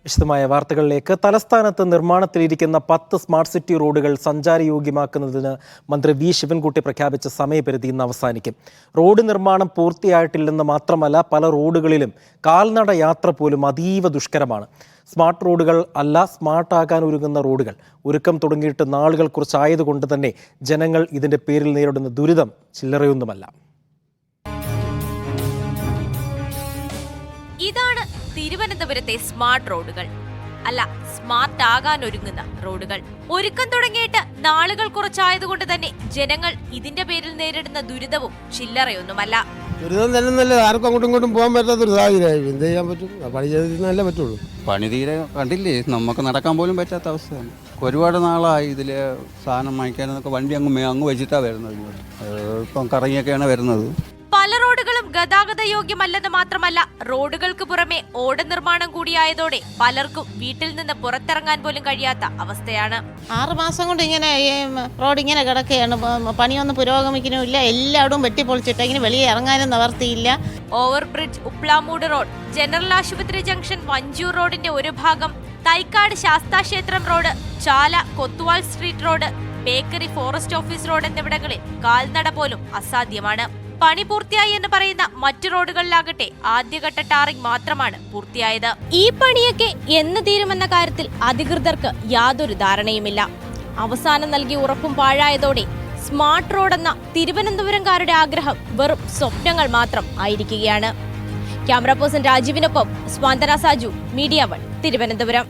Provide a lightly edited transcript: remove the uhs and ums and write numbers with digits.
വിശദമായ വാർത്തകളിലേക്ക്. തലസ്ഥാനത്ത് നിർമ്മാണത്തിലിരിക്കുന്ന 10 സ്മാർട്ട് സിറ്റി റോഡുകൾ സഞ്ചാരയോഗ്യമാക്കുന്നതിന് മന്ത്രി വി ശിവൻകുട്ടി പ്രഖ്യാപിച്ച സമയപരിധി ഇന്ന് അവസാനിക്കും. റോഡ് നിർമ്മാണം പൂർത്തിയായിട്ടില്ലെന്ന് മാത്രമല്ല, പല റോഡുകളിലും കാൽനട യാത്ര പോലും അതീവ ദുഷ്കരമാണ്. സ്മാർട്ട് റോഡുകൾ അല്ല, സ്മാർട്ടാകാൻ ഒരുങ്ങുന്ന റോഡുകൾ. ഒരുക്കം തുടങ്ങിയിട്ട് നാളുകൾ കുറച്ചായതുകൊണ്ട് തന്നെ ജനങ്ങൾ ഇതിന്റെ പേരിൽ നേരിടുന്ന ദുരിതം ചില്ലറയൊന്നുമല്ല. ഇതാണ് തിരുവനന്തപുരത്തെ സ്മാർട്ട് റോഡുകൾ. അല്ല, സ്മാർട്ട് ആകാൻ ഒരുങ്ങുന്ന റോഡുകൾ. ഒരുക്കം തുടങ്ങിയിട്ട് നാളുകൾ കുറച്ചായതുകൊണ്ട് തന്നെ ജനങ്ങൾ ഇതിന്റെ പേരിൽ നേരിടുന്ന ദുരിതവും ചില്ലറയൊന്നുമല്ല. ദുരിതം തന്നെ, ആർക്കും അങ്ങോട്ടും ഇങ്ങോട്ടും പോകാൻ പറ്റാത്തൊരു സാഹചര്യമായി. എന്ത് ചെയ്യാൻ പറ്റും? പണി ചെയ്തല്ലേ പറ്റുള്ളൂ. പണി തീരെ കണ്ടില്ലേ, നമുക്ക് നടക്കാൻ പോലും പറ്റാത്ത അവസ്ഥയാണ്. ഒരുപാട് നാളായി ഇതിൽ സാധനം വാങ്ങിക്കാനൊക്കെ വണ്ടി അങ്ങ് വെച്ചിട്ടാണ് വരുന്നത്. ഇപ്പം കറങ്ങിയൊക്കെയാണ് വരുന്നത്. പല റോഡുകളും ഗതാഗത യോഗ്യമല്ലെന്ന് മാത്രമല്ല, റോഡുകൾക്ക് പുറമെ ഓട നിർമ്മാണം കൂടിയായതോടെ പലർക്കും വീട്ടിൽ നിന്ന് പുറത്തിറങ്ങാൻ പോലും കഴിയാത്ത അവസ്ഥയാണ്. 6 മാസം കൊണ്ട് ഇങ്ങനെ റോഡ് ഇങ്ങനെ കിടക്കുകയാണ്. പണിയൊന്നും പുരോഗമിക്കുന്നില്ല. എല്ലായിടവും വെട്ടിപ്പൊളിച്ചിട്ട് ഇങ്ങനെ വെളിയെ ഇറങ്ങാനും നിവർത്തിയില്ല. ഓവർബ്രിഡ്ജ്, ഉപ്ലാമൂട് റോഡ്, ജനറൽ ആശുപത്രി ജംഗ്ഷൻ, വഞ്ചൂർ റോഡിന്റെ ഒരു ഭാഗം, തൈക്കാട് ശാസ്താക്ഷേത്രം road, Chala Kothuval street road, bakery forest office road എന്നിവിടങ്ങളിൽ കാൽനട പോലും അസാധ്യമാണ്. പണി പൂർത്തിയായി എന്ന് പറയുന്ന മറ്റു റോഡുകളിലാകട്ടെ ആദ്യഘട്ട ടാറിംഗ് മാത്രമാണ് പൂർത്തിയായത്. ഈ പണിയൊക്കെ എന്ന് തീരുമെന്ന കാര്യത്തിൽ അധികൃതർക്ക് യാതൊരു ധാരണയുമില്ല. അവസാനം നൽകിയ ഉറപ്പും പാഴായതോടെ സ്മാർട്ട് റോഡെന്ന തിരുവനന്തപുരംകാരുടെ ആഗ്രഹം വെറും സ്വപ്നങ്ങൾ മാത്രം ആയിരിക്കുകയാണ്. ക്യാമറ പേഴ്സൺ രാജീവിനൊപ്പം സ്വാന്തന സാജു, മീഡിയ 1, തിരുവനന്തപുരം.